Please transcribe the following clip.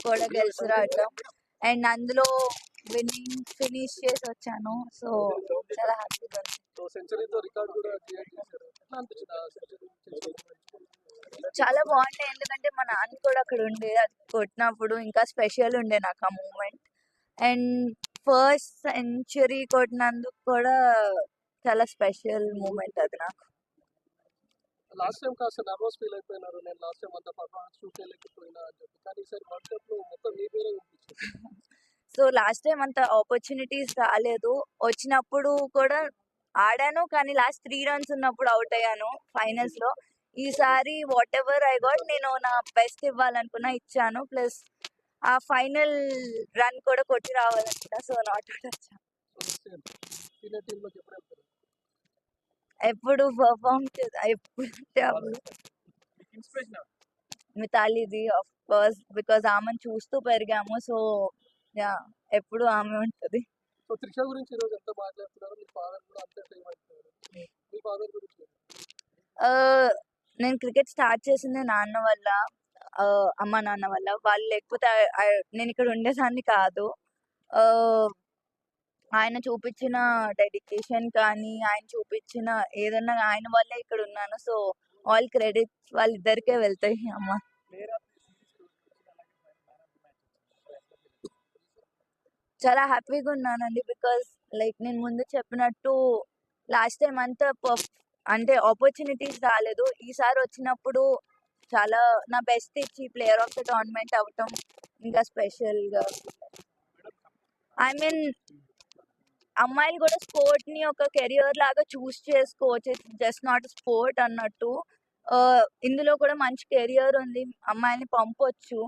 కూడా గెలిచి రావటం అండ్ అందులో విన్నింగ్ ఫినిష్ చేసి వచ్చాను. సో చాలా హ్యాపీగా ఉంది. చాలా బాగుంటాయి ఎందుకంటే మా నాన్న కూడా అక్కడ ఉండే అది కొట్టినప్పుడు ఇంకా స్పెషల్ ఉండే నాకు ఆ మూమెంట్. అండ్ ఫస్ట్ సెంచరీ కొట్టినందుకు కూడా చాలా స్పెషల్ మూమెంట్ అది నాకు. లాస్ట్ టైం కాస్త నర్వస్ ఫీల్ అయిపోయినారు, నేను లాస్ట్ టైం అంతా పర్ఫార్మెన్స్ చూపించలేకపోయినా అని చెప్పి, కానీ ఈసారి వరల్డ్ కప్ లో మొత్తం మీ పేరే కనిపించింది. సో లాస్ట్ టైం అంత ఆపర్చునిటీస్ రాలేదు, వచ్చినప్పుడు కూడా ఆడాను కానీ లాస్ట్ 3 runs ఉన్నప్పుడు అవుట్ అయ్యాను ఫైనల్స్ లో. ఈసారి వాట్ ఎవర్ ఐ గాట్ నేను నా బెస్ట్ ఇవ్వాలనుకున్నా ఇచ్చాను, ప్లస్ ఆ ఫైనల్ రన్ కూడా కొట్టి రావాలనుకున్నా. సో నాట్ అవుట్ వచ్చాను. సీనియర్ టీమ్ లోకి ఎప్పుడు వెళ్తారు? ఎప్పుడు పర్ఫామ్ ఎప్పుడు మితాలీది ఆఫ్ కోర్స్, బికాస్ ఆమెను చూస్తూ పెరిగాము. సో యా ఎప్పుడు ఆమె ఉంటుంది. సో త్రిష గురించి ఈరోజు ఎంత మాట్లాడుతున్నారు, మీ ఫాదర్ కూడా అంతే ఫేమ్ అవుతున్నారు. మీ ఫాదర్ గురించి నేను క్రికెట్ స్టార్ట్ చేసింది నాన్న వల్ల, అమ్మ నాన్న వల్ల. వాళ్ళు లేకపోతే నేను ఇక్కడ ఉండేదాన్ని కాదు. ఆయన చూపించిన డెడికేషన్ కానీ ఆయన చూపించిన ఏదన్నా ఆయన వల్లే ఇక్కడ ఉన్నాను. సో ఆల్ క్రెడిట్స్ వాళ్ళిద్దరికే వెళ్తాయి. అమ్మ చాలా హ్యాపీగా ఉన్నానండి, బికాస్ లైక్ నేను ముందు చెప్పినట్టు లాస్ట్ టైం అంతా అంటే ఆపర్చునిటీస్ రాలేదు. ఈసారి వచ్చినప్పుడు చాలా నా బెస్ట్ ఇచ్చి ప్లేయర్ ఆఫ్ ద టోర్నమెంట్ అవటం ఇంకా స్పెషల్గా. ఐ మీన్ అమ్మాయిలు కూడా స్పోర్ట్ ని ఒక కెరియర్ లాగా చూస్ చేసుకోవచ్చు, జస్ట్ నాట్ స్పోర్ట్ అన్నట్టు. ఇందులో కూడా మంచి కెరియర్ ఉంది, అమ్మాయిని పంపొచ్చు.